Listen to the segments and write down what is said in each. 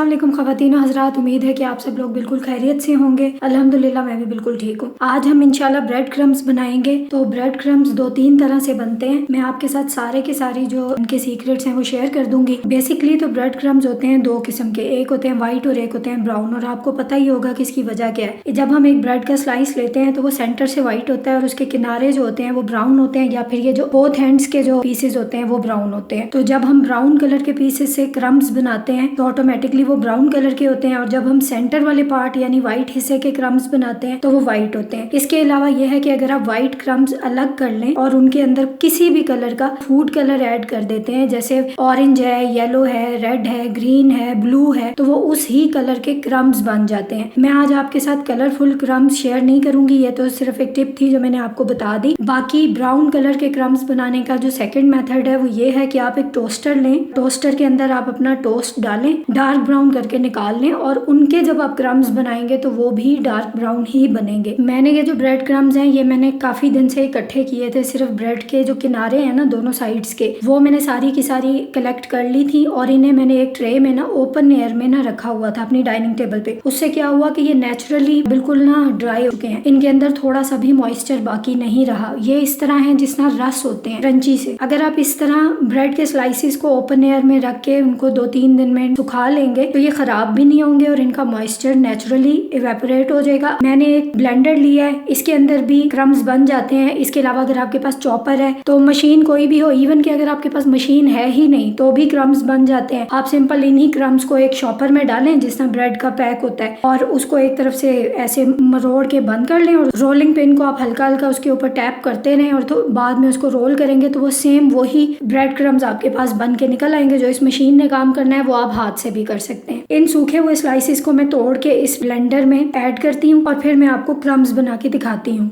अस्सलाम वालेकुम ख़वातीन हज़रात, उम्मीद है कि आप सब लोग बिल्कुल खैरियत से होंगे। अल्हम्दुलिल्लाह मैं भी बिल्कुल ठीक हूँ। आज हम इंशाल्लाह ब्रेड क्रम्स बनाएंगे। तो ब्रेड क्रम्स 2-3 तरह से बनते हैं। मैं आपके साथ सारे के सारी जो उनके सीक्रेट्स हैं वो शेयर कर दूंगी। बेसिकली तो ब्रेड क्रम्स होते हैं दो किस्म के, एक होते हैं वाइट और एक होते हैं ब्राउन। और आपको पता ही होगा कि इसकी वजह क्या है। जब हम एक ब्रेड का स्लाइस लेते हैं तो वो सेंटर से वाइट होता है और उसके किनारे जो होते हैं वो ब्राउन होते हैं, या फिर ये जो बोथ हैंड्स के जो पीसेज होते हैं वो ब्राउन होते हैं। तो जब हम ब्राउन कलर के पीसेस से क्रम्स बनाते हैं तो ऑटोमेटिकली वो ब्राउन कलर के होते हैं, और जब हम सेंटर वाले पार्ट यानी व्हाइट हिस्से के क्रम्स बनाते हैं तो वो व्हाइट होते हैं। इसके अलावा यह है कि अगर आप व्हाइट क्रम्स अलग कर लें और उनके अंदर किसी भी कलर का फूड कलर ऐड कर देते हैं, जैसे ऑरेंज है, येलो है, रेड है, ग्रीन है, ब्लू है, तो वो उस ही कलर के क्रम्स बन जाते हैं। मैं आज आपके साथ कलरफुल क्रम्स शेयर नहीं करूंगी, ये तो सिर्फ एक टिप थी जो मैंने आपको बता दी। बाकी ब्राउन कलर के क्रम्स बनाने का जो सेकंड मेथड है वो ये है कि आप एक टोस्टर लें, टोस्टर के अंदर आप अपना टोस्ट डालें, डार्क ब्राउन करके निकाल लें, और उनके जब आप क्रम्स बनाएंगे तो वो भी डार्क ब्राउन ही बनेंगे। मैंने ये जो ब्रेड क्रम्स हैं ये मैंने काफी दिन से इकट्ठे किए थे। सिर्फ ब्रेड के जो किनारे हैं ना दोनों साइड्स के, वो मैंने सारी की सारी कलेक्ट कर ली थी और इन्हें मैंने एक ट्रे में ना ओपन एयर में ना रखा हुआ था अपनी डाइनिंग टेबल पे। उससे क्या हुआ कि ये नेचुरली बिल्कुल ना ड्राई हो चुके हैं, इनके अंदर थोड़ा सा भी मॉइस्चर बाकी नहीं रहा। ये इस तरह है जिस तरह रस होते हैं क्रंची से। अगर आप इस तरह ब्रेड के स्लाइसिस को ओपन एयर में रख के उनको 2-3 दिन में सुखा लेंगे तो ये खराब भी नहीं होंगे और इनका मॉइस्चर नेचुरली इवेपोरेट हो जाएगा। मैंने एक ब्लेंडर लिया है, इसके अंदर भी क्रम्स बन जाते हैं। इसके अलावा अगर आपके पास चॉपर है तो मशीन कोई भी हो, इवन कि अगर आपके पास मशीन है ही नहीं तो भी क्रम्स बन जाते हैं। आप सिंपल इन्हीं क्रम्स को एक शॉपर में डालें जिस तरह ब्रेड का पैक होता है, और उसको एक तरफ से ऐसे मरोड़ के बंद कर लें और रोलिंग पिन को आप हल्का हल्का उसके ऊपर टैप करते रहें, और तो बाद में उसको रोल करेंगे तो वो सेम वही ब्रेड क्रम्स आपके पास बन के निकल आएंगे। जो इस मशीन ने काम करना है वो आप हाथ से भी कर सकते हैं। इन सूखे हुए स्लाइसिस को मैं तोड़ के इस ब्लेंडर में ऐड करती हूँ और फिर मैं आपको क्रम्स बना के दिखाती हूँ।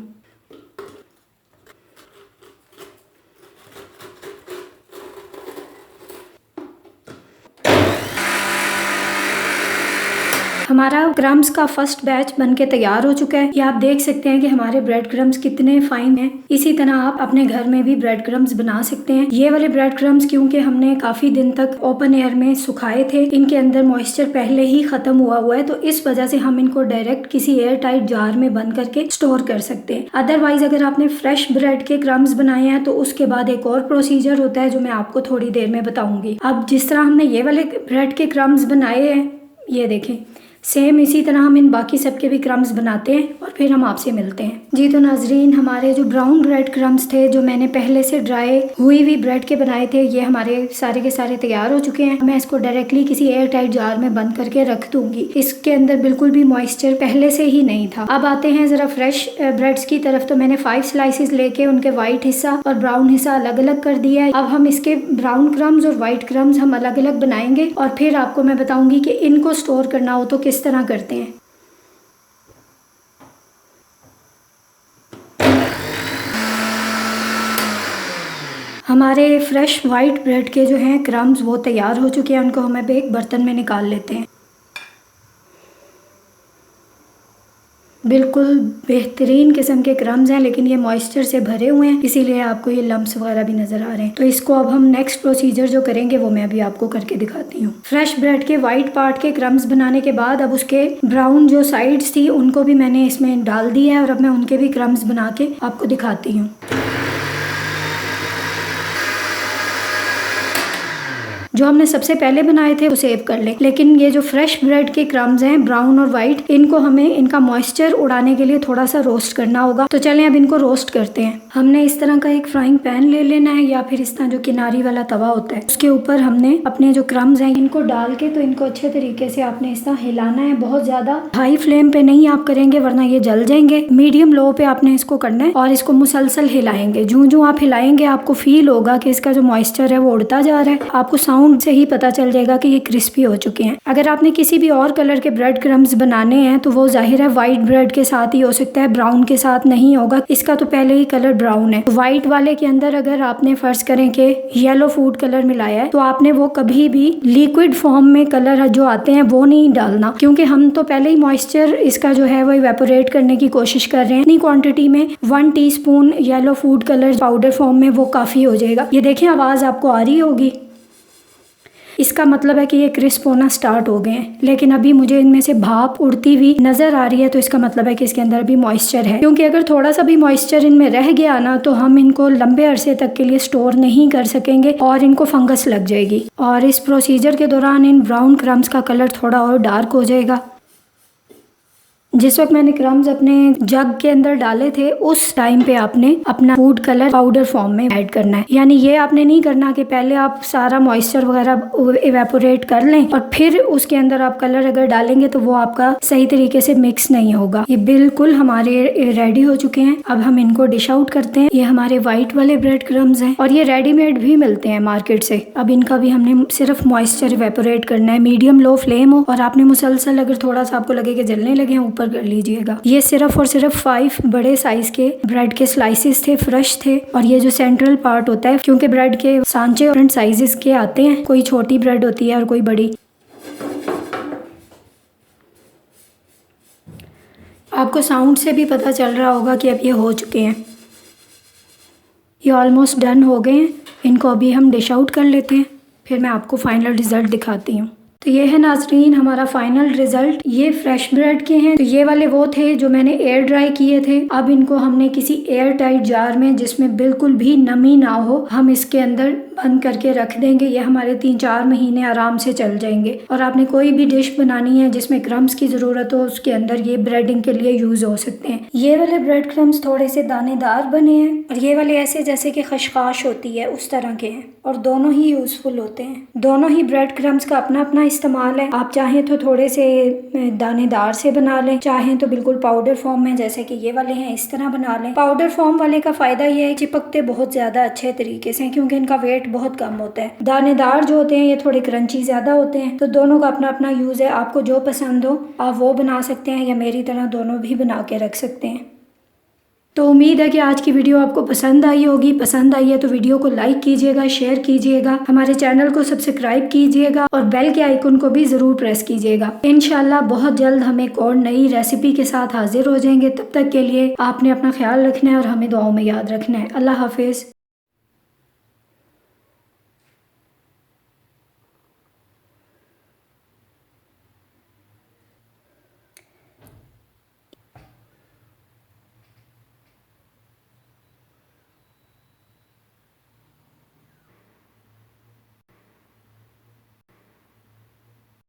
हमारा क्रम्स का फर्स्ट बैच बनके तैयार हो चुका है। ये आप देख सकते हैं कि हमारे ब्रेड क्रम्स कितने फाइन हैं। इसी तरह आप अपने घर में भी ब्रेड क्रम्स बना सकते हैं। ये वाले ब्रेड क्रम्स क्योंकि हमने काफी दिन तक ओपन एयर में सुखाए थे, इनके अंदर मॉइस्चर पहले ही खत्म हुआ है, तो इस वजह से हम इनको डायरेक्ट किसी एयर टाइट जार में बंद करके स्टोर कर सकते हैं। अदरवाइज अगर आपने फ्रेश ब्रेड के क्रम्स बनाए हैं तो उसके बाद एक और प्रोसीजर होता है जो मैं आपको थोड़ी देर में बताऊंगी। अब जिस तरह हमने ये वाले ब्रेड के क्रम्स बनाए हैं, ये देखें, सेम इसी तरह हम इन बाकी सबके भी क्रम्स बनाते हैं और फिर हम आपसे मिलते हैं। जी तो नाजरीन, हमारे जो ब्राउन ब्रेड क्रम्स थे जो मैंने पहले से ड्राई हुई ब्रेड के बनाए थे, ये हमारे सारे के सारे तैयार हो चुके हैं। मैं इसको डायरेक्टली किसी एयर टाइट जार में बंद करके रख दूंगी। इसके अंदर बिल्कुल भी मॉइस्चर पहले से ही नहीं था। अब आते हैं जरा फ्रेश ब्रेड्स की तरफ। तो मैंने 5 स्लाइसिस लेके उनके व्हाइट हिस्सा और ब्राउन हिस्सा अलग अलग कर दिया है। अब हम इसके ब्राउन क्रम्स और व्हाइट क्रम्स हम अलग अलग बनाएंगे और फिर आपको मैं बताऊंगी कि इनको स्टोर करना हो तो किस तरह करते हैं। हमारे फ्रेश वाइट ब्रेड के जो हैं क्रम्स वो तैयार हो चुके हैं। उनको हम अब एक बर्तन में निकाल लेते हैं। बिल्कुल बेहतरीन किस्म के क्रम्स हैं, लेकिन ये मॉइस्चर से भरे हुए हैं, इसीलिए आपको ये लम्स वगैरह भी नजर आ रहे हैं। तो इसको अब हम नेक्स्ट प्रोसीजर जो करेंगे वो मैं अभी आपको करके दिखाती हूँ। फ्रेश ब्रेड के वाइट पार्ट के क्रम्स बनाने के बाद अब उसके ब्राउन जो साइड्स थी उनको भी मैंने इसमें डाल दिया है और अब मैं उनके भी क्रम्स बना के आपको दिखाती हूँ। जो हमने सबसे पहले बनाए थे वो सेव कर ले, लेकिन ये जो फ्रेश ब्रेड के क्रम्स हैं ब्राउन और वाइट, इनको हमें इनका मॉइस्चर उड़ाने के लिए थोड़ा सा रोस्ट करना होगा। तो चलें अब इनको रोस्ट करते हैं। हमने इस तरह का एक फ्राइंग पैन ले लेना है, या फिर इस तरह जो किनारी वाला तवा होता है उसके ऊपर हमने अपने जो क्रम्स हैं इनको डाल के तो इनको अच्छे तरीके से आपने इस तरह हिलाना है। बहुत ज्यादा हाई फ्लेम पे नहीं आप करेंगे वरना ये जल जाएंगे। मीडियम लो पे आपने इसको करना है और इसको मुसलसल हिलाएंगे। जो आप हिलाएंगे आपको फील होगा कि इसका जो मॉइस्चर है वो उड़ता जा रहा है। आपको साउंड से ही पता चल जाएगा कि ये क्रिस्पी हो चुके हैं। अगर आपने किसी भी और कलर के ब्रेड क्रम्स बनाने हैं तो वो जाहिर है व्हाइट ब्रेड के साथ ही हो सकता है, ब्राउन के साथ नहीं होगा। इसका तो पहले ही कलर ब्राउन है। व्हाइट वाले के अंदर अगर आपने फर्ज करें कि येलो फूड कलर मिलाया है तो आपने वो कभी भी लिक्विड फॉर्म में कलर जो आते हैं वो नहीं डालना, क्योंकि हम तो पहले ही मॉइस्चर इसका जो है वो इवेपोरेट करने की कोशिश कर रहे हैं। इतनी क्वांटिटी में 1 teaspoon yellow food colour powder form में वो काफी हो जाएगा। ये देखें, आवाज आपको आ रही होगी। इसका मतलब है कि ये क्रिस्प होना स्टार्ट हो गए हैं, लेकिन अभी मुझे इनमें से भाप उड़ती हुई नजर आ रही है, तो इसका मतलब है कि इसके अंदर अभी मॉइस्चर है। क्योंकि अगर थोड़ा सा भी मॉइस्चर इनमें रह गया ना तो हम इनको लंबे अरसे तक के लिए स्टोर नहीं कर सकेंगे और इनको फंगस लग जाएगी। और इस प्रोसीजर के दौरान इन ब्राउन क्रम्स का कलर थोड़ा और डार्क हो जाएगा। जिस वक्त मैंने क्रम्स अपने जग के अंदर डाले थे उस टाइम पे आपने अपना फूड कलर पाउडर फॉर्म में ऐड करना है। यानी ये आपने नहीं करना कि पहले आप सारा मॉइस्चर वगैरह इवेपोरेट कर लें और फिर उसके अंदर आप कलर अगर डालेंगे तो वो आपका सही तरीके से मिक्स नहीं होगा। ये बिल्कुल हमारे रेडी हो चुके हैं। अब हम इनको डिश आउट करते हैं। ये हमारे व्हाइट वाले ब्रेड क्रम्स हैं और ये रेडीमेड भी मिलते हैं मार्केट से। अब इनका भी हमने सिर्फ मॉइस्चर इवेपोरेट करना है। मीडियम लो फ्लेम हो और आपने मुसलसल अगर थोड़ा सा आपको लगे कि जलने लगे ऊपर कर लीजिएगा। ये सिर्फ और सिर्फ 5 बड़े साइज के ब्रेड के स्लाइसेस थे, फ्रेश थे। और ये जो सेंट्रल पार्ट होता है, क्योंकि ब्रेड के सांचे डिफरेंट साइजेस के आते हैं, कोई छोटी ब्रेड होती है और कोई बड़ी। आपको साउंड से भी पता चल रहा होगा कि अब ये हो चुके हैं। ये ऑलमोस्ट डन हो गए हैं। इनको अभी हम डिश आउट कर लेते हैं, फिर मैं आपको फाइनल रिजल्ट दिखाती हूँ। तो ये है नाजरीन हमारा फाइनल रिजल्ट। ये फ्रेश ब्रेड के हैं। तो ये वाले वो थे जो मैंने एयर ड्राई किए थे। अब इनको हमने किसी एयर टाइट जार में, जिसमें बिल्कुल भी नमी ना हो, हम इसके अंदर बंद करके रख देंगे। ये हमारे 3-4 महीने आराम से चल जाएंगे। और आपने कोई भी डिश बनानी है जिसमें क्रम्स की ज़रूरत हो, उसके अंदर ये ब्रेडिंग के लिए यूज़ हो सकते हैं। ये वाले ब्रेड क्रम्स थोड़े से दानेदार बने हैं और ये वाले ऐसे जैसे कि खशखाश होती है उस तरह के हैं और दोनों ही यूज़फुल होते हैं। दोनों ही ब्रेड क्रम्स का अपना अपना इस्तेमाल है। आप चाहें तो थोड़े से दानेदार से बना लें, चाहें तो बिल्कुल पाउडर फॉर्म में जैसे कि ये वाले हैं इस तरह बना लें। पाउडर फॉर्म वाले का फ़ायदा ये है चिपकते बहुत ज़्यादा अच्छे तरीके से, क्योंकि इनका वेट बहुत कम होता है। दानेदार जो होते हैं ये थोड़े क्रंची ज़्यादा होते हैं। तो दोनों का अपना अपना यूज़ है। आपको जो पसंद हो आप वो बना सकते हैं या मेरी तरह दोनों भी बना के रख सकते हैं। तो उम्मीद है कि आज की वीडियो आपको पसंद आई होगी। पसंद आई है तो वीडियो को लाइक कीजिएगा, शेयर कीजिएगा, हमारे चैनल को सब्सक्राइब कीजिएगा और बेल के आइकन को भी ज़रूर प्रेस कीजिएगा। इंशाल्लाह बहुत जल्द हम एक और नई रेसिपी के साथ हाजिर हो जाएंगे। तब तक के लिए आपने अपना ख्याल रखना है और हमें दुआओं में याद रखना है। अल्लाह हाफिज़।